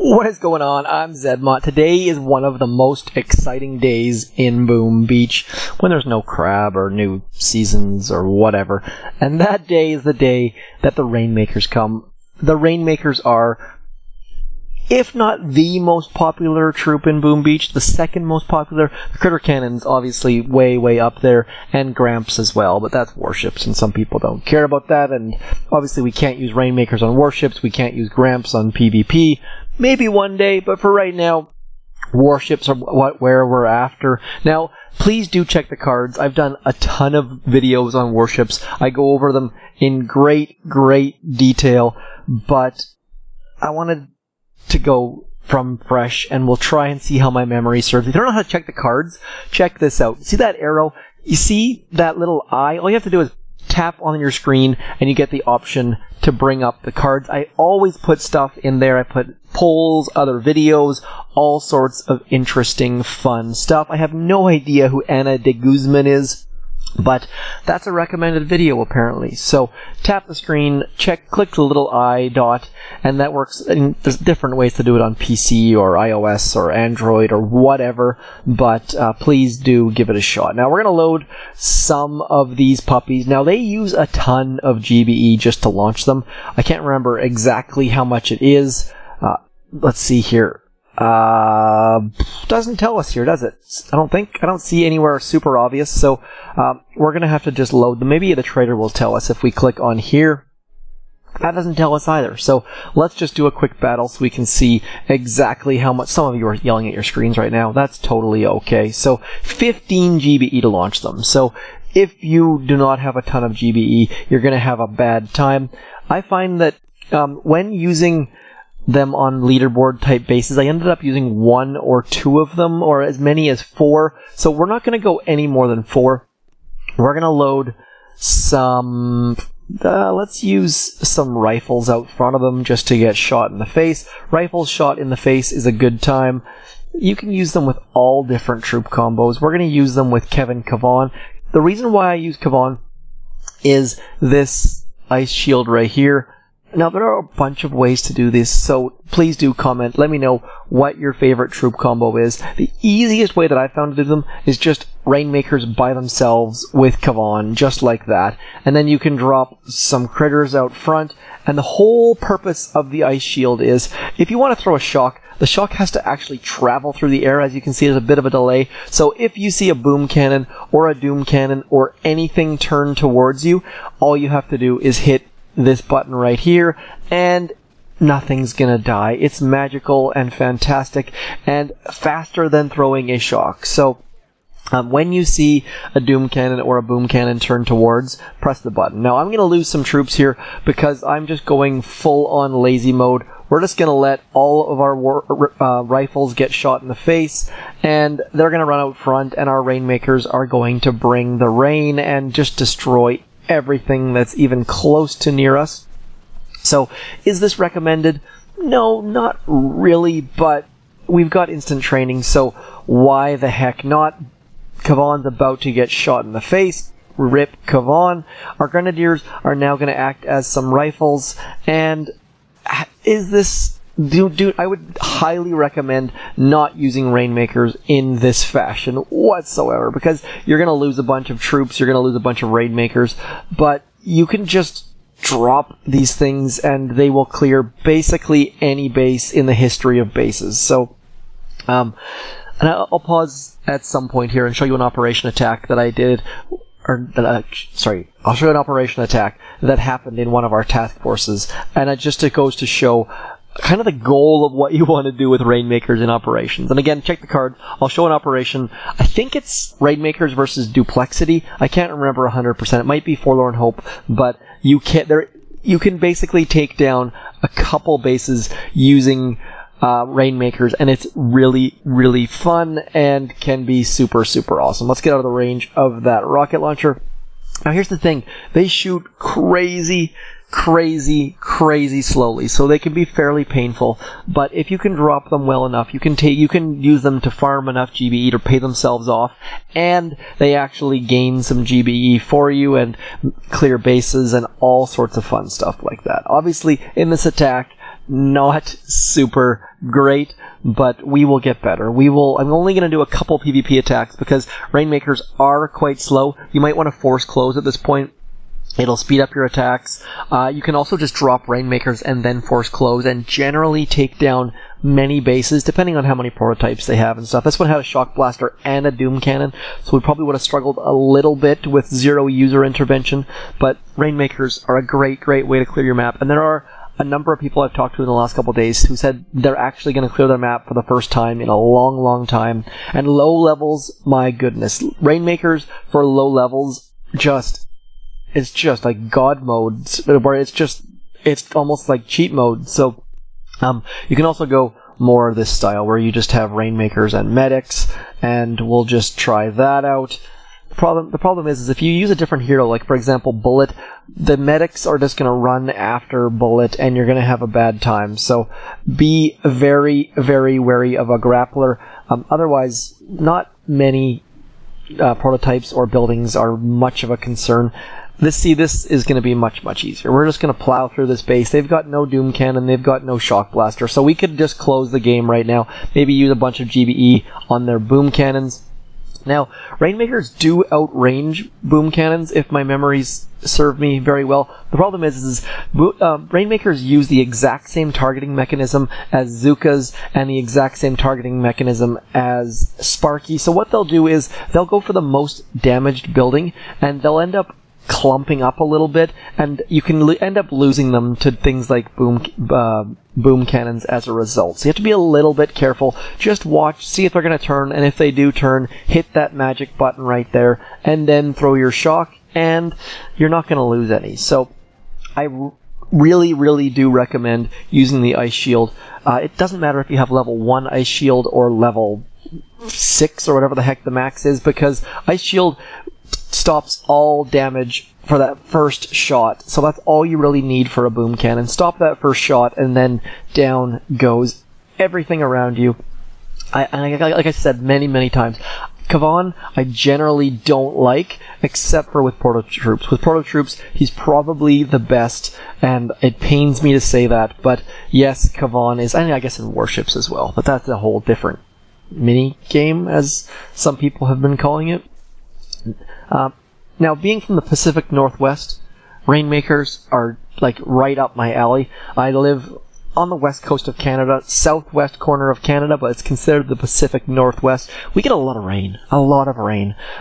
What is going on? I'm Zedmont. Today is one of the most exciting days in Boom Beach when there's no crab or new seasons or whatever. And that day is the day that the Rainmakers come. The Rainmakers are, if not the most popular troop in Boom Beach, the second most popular. The Critter Cannon's obviously way up there, and Gramps as well, but that's warships, and some people don't care about that, and obviously we can't use Rainmakers on warships, we can't use Gramps on PvP. Maybe one day, but for right now, warships are where we're after. Now, please do check the cards. I've done a ton of videos on warships. I go over them in great detail, but I wanted to go from fresh, and we'll try and see how my memory serves. If you don't know how to check the cards, check this out. See that arrow? You see that little eye? All you have to do is tap on your screen, and you get the option to bring up the cards. I always put stuff in there. I put polls, other videos, all sorts of interesting, fun stuff. I have no idea who Ana de Guzman is, but that's a recommended video apparently. So tap the screen, click the little I dot, and that works. And there's different ways to do it on PC or iOS or Android or whatever, but please do give it a shot. Now we're going to load some of these puppies. Now they use a ton of GBE just to launch them. I can't remember exactly how much it is. Let's see here. Doesn't tell us here, does it? I don't see anywhere super obvious, so we're gonna have to just load them. Maybe the trader will tell us if we click on here. That doesn't tell us either, so let's just do a quick battle so we can see exactly how much. Some of you are yelling at your screens right now. That's totally okay. So 15 GBE to launch them. So if you do not have a ton of GBE, you're gonna have a bad time. I find that when using them on leaderboard type bases, I ended up using 1 or 2 of them, or as many as 4. So we're not going to go any more than 4. We're going to load some, let's use some rifles out front of them just to get shot in the face. Rifles shot in the face is a good time. You can use them with all different troop combos. We're going to use them with Kevin Kavan. The reason why I use Kavan is this ice shield right here. Now, there are a bunch of ways to do this, so please do comment. Let me know what your favorite troop combo is. The easiest way that I found to do them is just Rainmakers by themselves with Kavan, just like that. And then you can drop some critters out front, and the whole purpose of the ice shield is, if you want to throw a shock, the shock has to actually travel through the air. As you can see, there's a bit of a delay. So if you see a boom cannon or a doom cannon or anything turn towards you, all you have to do is hit this button right here, and nothing's gonna die. It's magical and fantastic and faster than throwing a shock. So when you see a doom cannon or a boom cannon turn towards, press the button. Now I'm gonna lose some troops here because I'm just going full on lazy mode. We're just gonna let all of our rifles get shot in the face, and they're gonna run out front, and our Rainmakers are going to bring the rain and just destroy everything that's even close to near us. So, is this recommended? No, not really, but we've got instant training, so why the heck not? Kavan's about to get shot in the face. Rip Kavan. Our Grenadiers are now going to act as some rifles, and is this... I would highly recommend not using Rainmakers in this fashion whatsoever, because you're going to lose a bunch of troops, you're going to lose a bunch of Rainmakers, but you can just drop these things and they will clear basically any base in the history of bases. So, and I'll pause at some point here and show you an operation attack that I did, I'll show you an operation attack that happened in one of our task forces, and it goes to show kind of the goal of what you want to do with Rainmakers in operations. And again, check the card. I'll show an operation. I think it's Rainmakers versus Duplexity. I can't remember 100%. It might be Forlorn Hope, but you can basically take down a couple bases using Rainmakers, and it's really fun and can be super awesome. Let's get out of the range of that rocket launcher. Now here's the thing. They shoot crazy slowly, so they can be fairly painful, but if you can drop them well enough, you can use them to farm enough GBE to pay themselves off, and they actually gain some GBE for you and clear bases and all sorts of fun stuff like that. Obviously, in this attack, not super great, but we will get better. I'm only going to do a couple PvP attacks because Rainmakers are quite slow. You might want to force close at this point. It'll speed up your attacks. You can also just drop Rainmakers and then force close and generally take down many bases, depending on how many prototypes they have and stuff. This one had a shock blaster and a doom cannon, so we probably would have struggled a little bit with zero user intervention, but Rainmakers are a great way to clear your map. And there are a number of people I've talked to in the last couple of days who said they're actually going to clear their map for the first time in a long time. And low levels, my goodness. Rainmakers for low levels, it's just like God mode, where it's almost like cheat mode. So, you can also go more this style, where you just have Rainmakers and medics, and we'll just try that out. The problem is if you use a different hero, like for example Bullet, the medics are just going to run after Bullet, and you're going to have a bad time. So be very wary of a grappler. Otherwise, not many prototypes or buildings are much of a concern. This is going to be much easier. We're just going to plow through this base. They've got no Doom Cannon, they've got no Shock Blaster, so we could just close the game right now. Maybe use a bunch of GBE on their Boom Cannons. Now, Rainmakers do outrange Boom Cannons, if my memories serve me very well. The problem is Rainmakers use the exact same targeting mechanism as Zookas and the exact same targeting mechanism as Sparky. So what they'll do is they'll go for the most damaged building, and they'll end up clumping up a little bit, and you can end up losing them to things like boom cannons as a result. So you have to be a little bit careful. Just watch, see if they're going to turn, and if they do turn, hit that magic button right there, and then throw your shock, and you're not going to lose any. So I really do recommend using the Ice Shield. It doesn't matter if you have level 1 Ice Shield or level 6 or whatever the heck the max is, because Ice Shield stops all damage for that first shot. So that's all you really need for a boom cannon. Stop that first shot, and then down goes everything around you. Like I said many times, Kavan I generally don't like, except for with prototroops. With prototroops, he's probably the best, and it pains me to say that, but yes, Kavan is, I guess in warships as well, but that's a whole different mini game, as some people have been calling it. Now, being from the Pacific Northwest, Rainmakers are like right up my alley. I live on the west coast of Canada, southwest corner of Canada, but it's considered the Pacific Northwest. We get a lot of rain.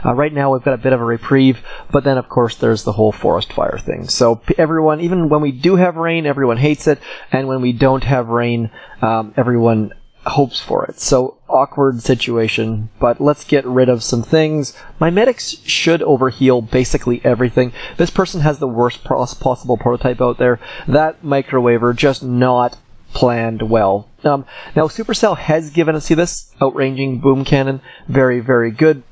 Right now we've got a bit of a reprieve, but then of course there's the whole forest fire thing. So everyone, even when we do have rain, everyone hates it, and when we don't have rain, everyone hopes for it. So, awkward situation, but let's get rid of some things. My medics should overheal basically everything. This person has the worst possible prototype out there. That microwaver just not planned well. Now, Supercell has given us, see this? Outranging boom cannon. Very good.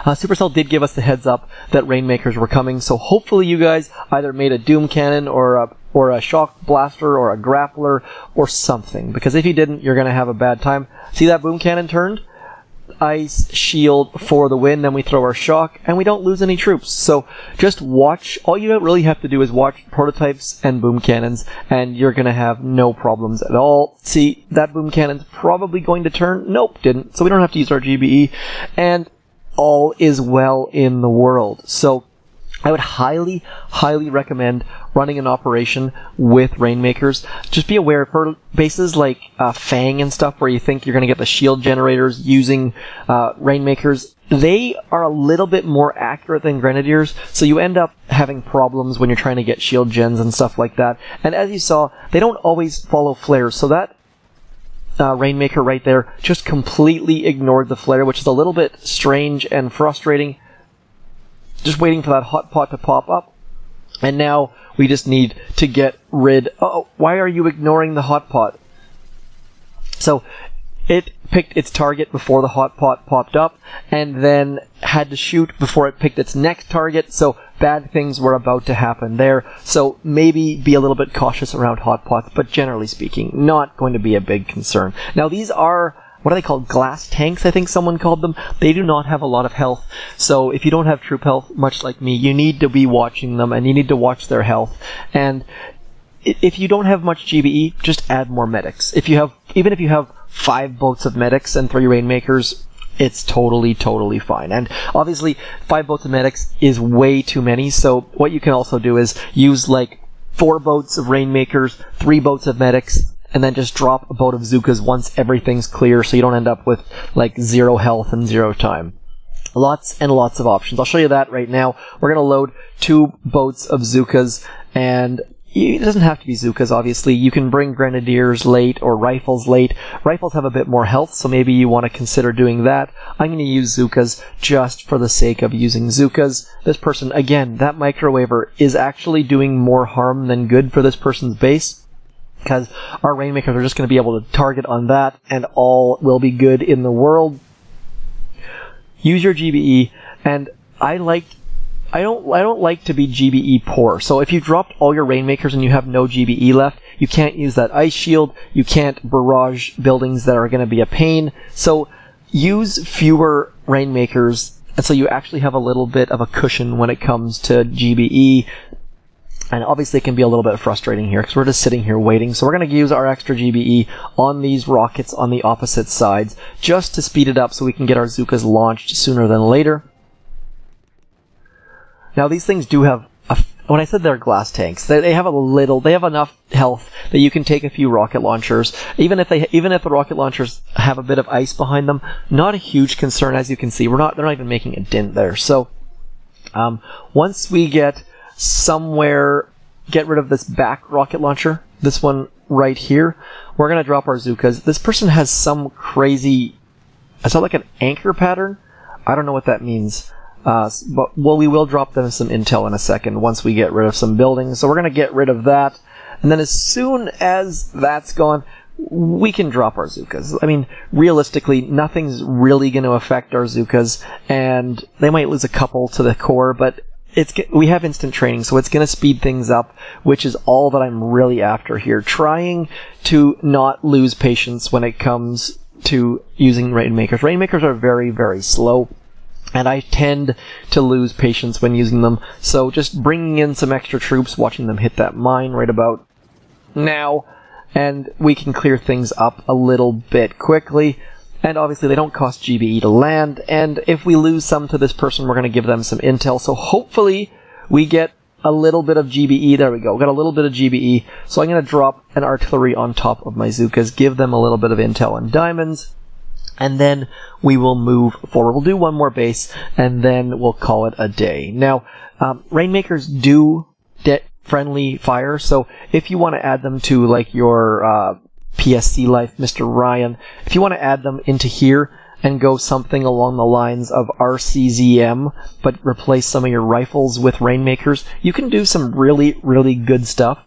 Supercell did give us the heads up that Rainmakers were coming, so hopefully you guys either made a Doom Cannon or a Shock Blaster or a Grappler or something, because if you didn't, you're going to have a bad time. See that Boom Cannon turned? Ice Shield for the win, then we throw our Shock, and we don't lose any troops. So just watch. All you really have to do is watch prototypes and Boom Cannons, and you're going to have no problems at all. See, that Boom Cannon's probably going to turn. Nope, didn't. So we don't have to use our GBE, and all is well in the world. So I would highly recommend running an operation with Rainmakers. Just be aware for bases like Fang and stuff, where you think you're going to get the shield generators using Rainmakers. They are a little bit more accurate than Grenadiers, so you end up having problems when you're trying to get shield gens and stuff like that. And as you saw, they don't always follow flares, so that Rainmaker right there just completely ignored the flare, which is a little bit strange and frustrating. Just waiting for that hot pot to pop up. And now we just need to get rid... Oh, why are you ignoring the hot pot? So it picked its target before the hot pot popped up, and then had to shoot before it picked its next target, so bad things were about to happen there. So maybe be a little bit cautious around hot pots, but generally speaking, not going to be a big concern. Now these are... what are they called? Glass tanks, I think someone called them. They do not have a lot of health. So if you don't have troop health, much like me, you need to be watching them, and you need to watch their health. And if you don't have much GBE, just add more medics. Even if you have 5 boats of medics and 3 Rainmakers, it's totally fine. And obviously, 5 boats of medics is way too many, so what you can also do is use like 4 boats of Rainmakers, 3 boats of medics, and then just drop a boat of Zookas once everything's clear, so you don't end up with like 0 health and 0 time. Lots and lots of options. I'll show you that right now. We're going to load 2 boats of Zookas, and it doesn't have to be Zookas, obviously. You can bring Grenadiers late or Rifles late. Rifles have a bit more health, so maybe you want to consider doing that. I'm going to use Zookas just for the sake of using Zookas. This person, again, that microwaver is actually doing more harm than good for this person's base, because our Rainmakers are just going to be able to target on that, and all will be good in the world. Use your GBE, and I don't like to be GBE poor. So if you've dropped all your Rainmakers and you have no GBE left, you can't use that ice shield, you can't barrage buildings that are going to be a pain. So use fewer Rainmakers, and so you actually have a little bit of a cushion when it comes to GBE. And obviously it can be a little bit frustrating here because we're just sitting here waiting. So we're going to use our extra GBE on these rockets on the opposite sides just to speed it up so we can get our Zookas launched sooner than later. Now these things do have, when I said they're glass tanks, they have enough health that you can take a few rocket launchers. Even if the rocket launchers have a bit of ice behind them, not a huge concern. As you can see, they're not even making a dent there. So once we get rid of this back rocket launcher, this one right here, we're going to drop our Zookas. This person has some crazy, it's not like an anchor pattern. I don't know what that means. We will drop them some intel in a second once we get rid of some buildings. So we're going to get rid of that. And then as soon as that's gone, we can drop our Zookas. I mean, realistically, nothing's really going to affect our Zookas, and they might lose a couple to the core, but we have instant training, so it's going to speed things up, which is all that I'm really after here. Trying to not lose patience when it comes to using Rainmakers. Rainmakers are very, very slow, and I tend to lose patience when using them, so just bringing in some extra troops, watching them hit that mine right about now, and we can clear things up a little bit quickly. And obviously they don't cost GBE to land, and if we lose some to this person, we're going to give them some intel, so hopefully we get a little bit of GBE. There we go, got a little bit of GBE, so I'm going to drop an artillery on top of my Zookas, give them a little bit of intel and diamonds, and then we will move forward. We'll do one more base, and then we'll call it a day. Now, Rainmakers do get friendly fire, so if you want to add them to like your PSC Life, Mr. Ryan, if you want to add them into here and go something along the lines of RCZM, but replace some of your rifles with Rainmakers, you can do some really, really good stuff,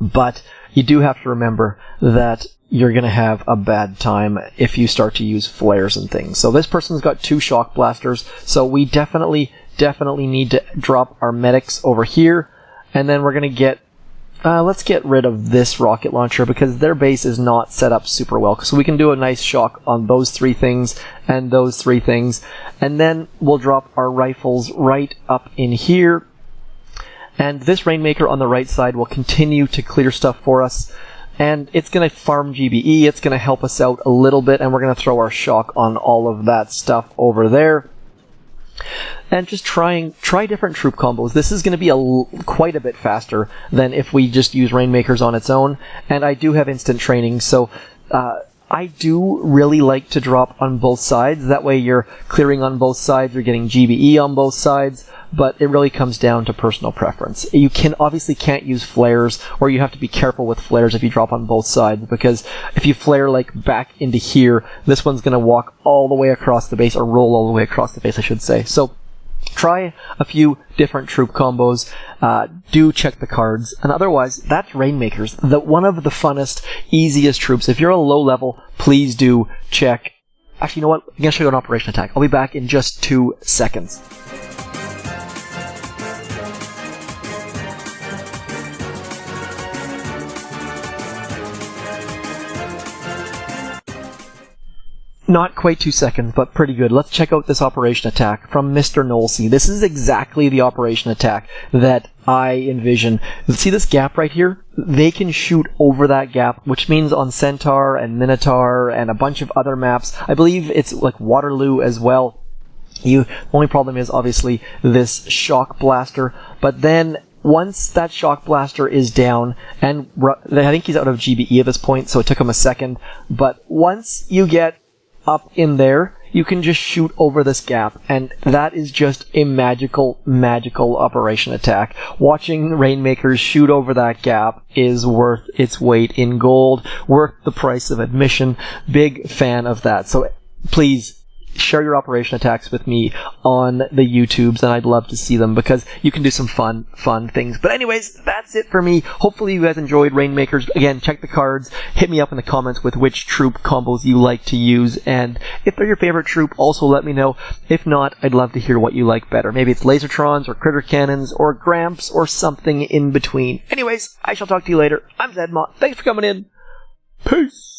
but you do have to remember that you're going to have a bad time if you start to use flares and things. So this person's got 2 shock blasters, so we definitely need to drop our medics over here, and then we're going to get let's get rid of this rocket launcher because their base is not set up super well. So we can do a nice shock on those 3 things and those 3 things. And then we'll drop our rifles right up in here. And this Rainmaker on the right side will continue to clear stuff for us. And it's going to farm GBE. It's going to help us out a little bit. And we're going to throw our shock on all of that stuff over there. And just try different troop combos. This is going to be quite a bit faster than if we just use Rainmakers on its own. And I do have instant training, so I do really like to drop on both sides. That way you're clearing on both sides, you're getting GBE on both sides, but it really comes down to personal preference. You obviously can't use flares, or you have to be careful with flares if you drop on both sides, because if you flare like back into here, this one's going to walk all the way across the base, or roll all the way across the base, I should say. So try a few different troop combos. Do check the cards. And otherwise, that's Rainmakers. One of the funnest, easiest troops. If you're a low level, please do check. Actually, you know what? I'm going to show you an operation attack. I'll be back in just 2 seconds. Not quite 2 seconds, but pretty good. Let's check out this operation attack from Mr. Nolsey. This is exactly the operation attack that I envision. See this gap right here? They can shoot over that gap, which means on Centaur and Minotaur and a bunch of other maps, I believe it's like Waterloo as well. The only problem is obviously this shock blaster, but then once that shock blaster is down, and I think he's out of GBE at this point, so it took him a second, but once you get up in there, you can just shoot over this gap, and that is just a magical, magical operation attack. Watching Rainmakers shoot over that gap is worth its weight in gold, worth the price of admission. Big fan of that. So please, share your operation attacks with me on the YouTubes, and I'd love to see them because you can do some fun things. But anyways, that's it for me. Hopefully you guys enjoyed Rainmakers. Again, check the cards. Hit me up in the comments with which troop combos you like to use, and if they're your favorite troop, also let me know. If not, I'd love to hear what you like better. Maybe it's Lasertrons or Critter Cannons or Gramps or something in between. Anyways, I shall talk to you later. I'm Zedmont. Thanks for coming in. Peace!